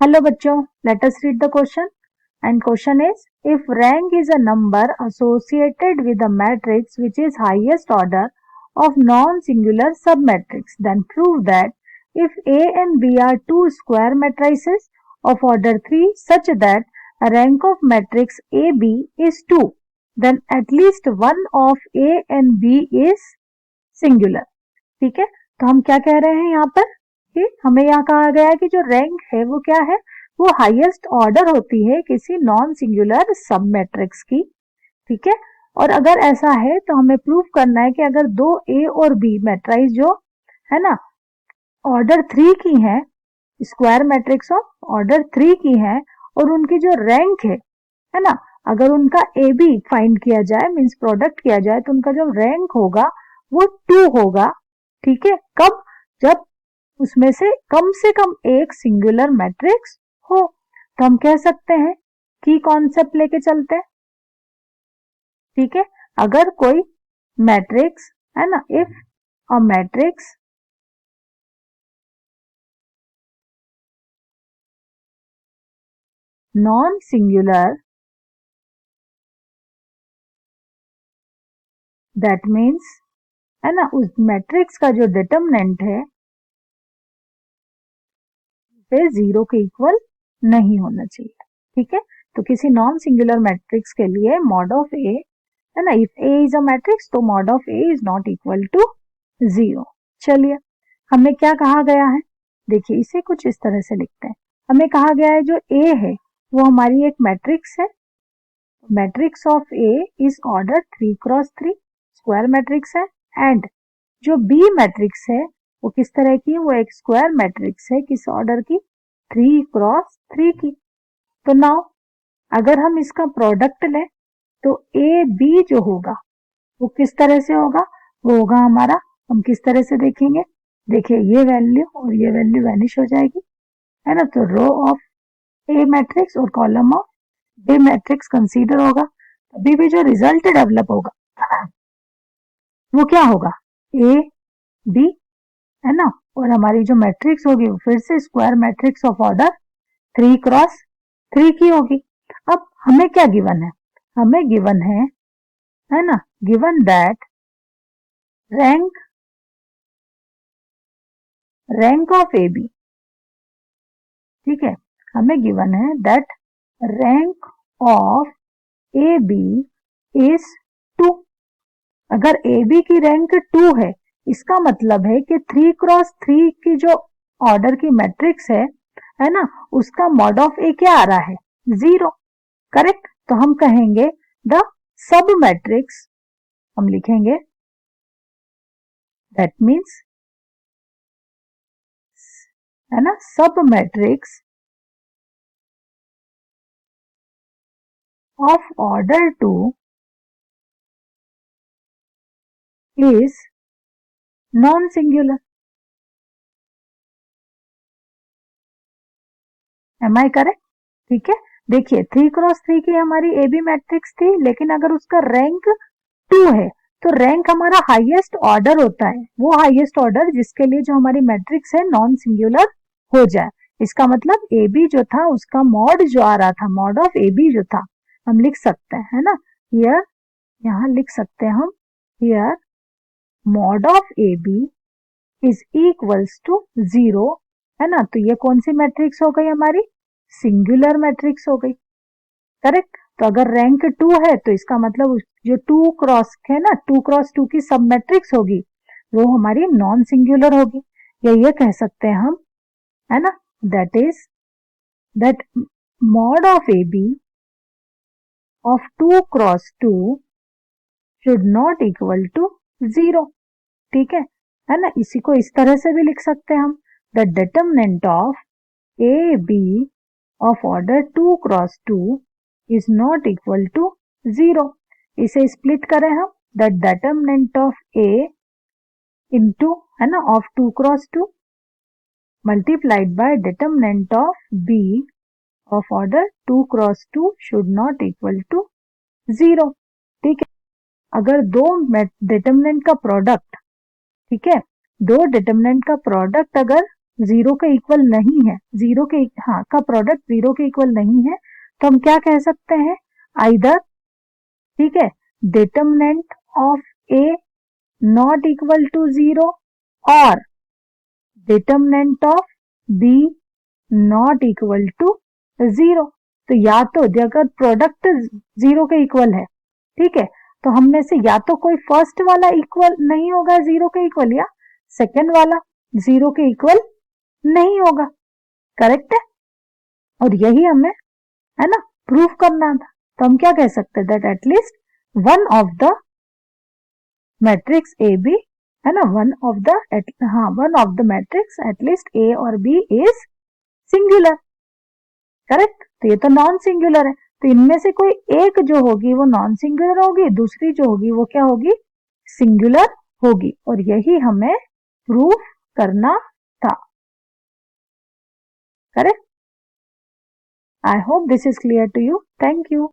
Hello bachcho, let us read the question. And question is, if rank is a number associated with a matrix which is highest order of non-singular submatrix, then prove that if A and B are two square matrices of order 3 such that a rank of matrix AB is 2, then at least one of A and B is singular. ठीक है, तो हम क्या कह रहे हैं यहाँ पर कि हमें यहाँ कहा गया है कि जो रैंक है वो क्या है, वो हाईएस्ट ऑर्डर होती है किसी नॉन सिंगुलर सब मैट्रिक्स की। ठीक है, और अगर ऐसा है तो हमें प्रूव करना है कि अगर दो ए और बी मैट्रिक्स जो है ना ऑर्डर 3 की है, स्क्वायर मैट्रिक्स ऑफ ऑर्डर 3 की है और उनकी जो रैंक है ना, अगर उनका ए बी फाइंड किया जाए मीन्स प्रोडक्ट किया जाए तो उनका जो रैंक होगा वो 2 होगा। ठीक है, कब? जब उसमें से कम एक सिंगुलर मैट्रिक्स हो। तो हम कह सकते हैं कि कॉन्सेप्ट लेके चलते हैं। ठीक है, अगर कोई मैट्रिक्स है ना, if a matrix non singular, that means है ना उस मैट्रिक्स का जो डिटरमिनेंट है से 0 के इक्वल नहीं होना चाहिए। ठीक है, तो किसी नॉन सिंगुलर मैट्रिक्स के लिए मॉड ऑफ ए है ना, if A is a matrix तो mod of A is not equal to 0। चलिए, हमें क्या कहा गया है, देखिए इसे कुछ इस तरह से लिखते हैं। हमें कहा गया है जो ए है वो हमारी एक मैट्रिक्स है, matrix of A is order 3 cross 3 square matrix है, एंड जो बी मैट्रिक्स है वो किस तरह की है, वो एक स्क्वायर मैट्रिक्स है, किस ऑर्डर की, 3 क्रॉस 3 की। तो नाउ अगर हम इसका प्रोडक्ट लें तो ए बी जो होगा वो किस तरह से होगा, वो होगा हमारा, हम किस तरह से देखेंगे, देखिए ये वैल्यू और ये वैल्यू वैनिश हो जाएगी है ना, तो रो ऑफ ए मैट्रिक्स और column of B matrix consider होगा। अभी भी जो रिजल्ट डेवलप होगा वो क्या होगा, ए बी है ना, और हमारी जो मैट्रिक्स होगी वो फिर से square matrix of order 3 cross 3 की होगी। अब हमें क्या गिवन है, हमें गिवन है ना, given that rank of A B. ठीक है, हमें गिवन है that rank of A B is 2। अगर ए बी की रैंक 2 है इसका मतलब है कि 3 क्रॉस 3 की जो ऑर्डर की मैट्रिक्स है ना, उसका मॉड ऑफ ए क्या आ रहा है, 0। करेक्ट, तो हम कहेंगे द सब मैट्रिक्स, हम लिखेंगे दैट मीन्स है ना सब matrix of order 2 is non singular. Am I correct? ठीक है, देखिए 3 क्रॉस 3 की हमारी ए बी मैट्रिक्स थी, लेकिन अगर उसका रैंक 2 है तो रैंक हमारा हाईएस्ट ऑर्डर होता है, वो हाईएस्ट ऑर्डर जिसके लिए जो हमारी मैट्रिक्स है नॉन सिंगुलर हो जाए। इसका मतलब ए बी जो था उसका मॉड जो आ रहा था, मॉड ऑफ ए बी जो था, हम लिख सकते हैं है ना, हियर, यहाँ लिख सकते हैं हम, here mod of A B is equals to 0 है ना। तो ये कौन सी मैट्रिक्स हो गई हमारी, सिंगुलर मैट्रिक्स हो गई। करेक्ट, तो अगर रैंक 2 है तो इसका मतलब जो 2 क्रॉस है ना, 2 क्रॉस 2 की सब मैट्रिक्स होगी वो हमारी नॉन सिंगुलर होगी, या ये कह सकते हैं हम है ना, that is that mod of A B of 2 cross 2 should not equal to 0। ठीक है ना, इसी को इस तरह से भी लिख सकते हैं हम, the determinant of A B of order 2 cross 2 is not equal to 0। इसे स्प्लिट करें हम, the determinant of A into है ना of 2 cross 2 multiplied by determinant of B of order 2 cross 2 should not equal to 0। ठीक है, अगर दो determinant का प्रोडक्ट, ठीक है, दो डिटरमिनेंट का प्रोडक्ट अगर जीरो के इक्वल नहीं है, जीरो के हाँ का प्रोडक्ट जीरो के इक्वल नहीं है, तो हम क्या कह सकते हैं, आइदर, ठीक है, determinant of A not equal to zero और determinant of B not equal to zero. तो या तो अगर प्रोडक्ट जीरो के इक्वल है, ठीक है, तो हम में से या तो कोई फर्स्ट वाला इक्वल नहीं होगा जीरो के इक्वल, या सेकंड वाला जीरो के इक्वल नहीं होगा। करेक्ट है, और यही हमें, है ना, प्रूफ करना था। तो हम क्या कह सकते हैं, that at least one of the matrix A B, है ना, one of the matrix at least A और बी इज सिंगुलर। करेक्ट, तो ये तो नॉन सिंगुलर है, तो इनमें से कोई एक जो होगी वो नॉन सिंगुलर होगी, दूसरी जो होगी वो क्या होगी, सिंगुलर होगी, और यही हमें प्रूफ करना था। Correct, I hope this is clear to you, thank you.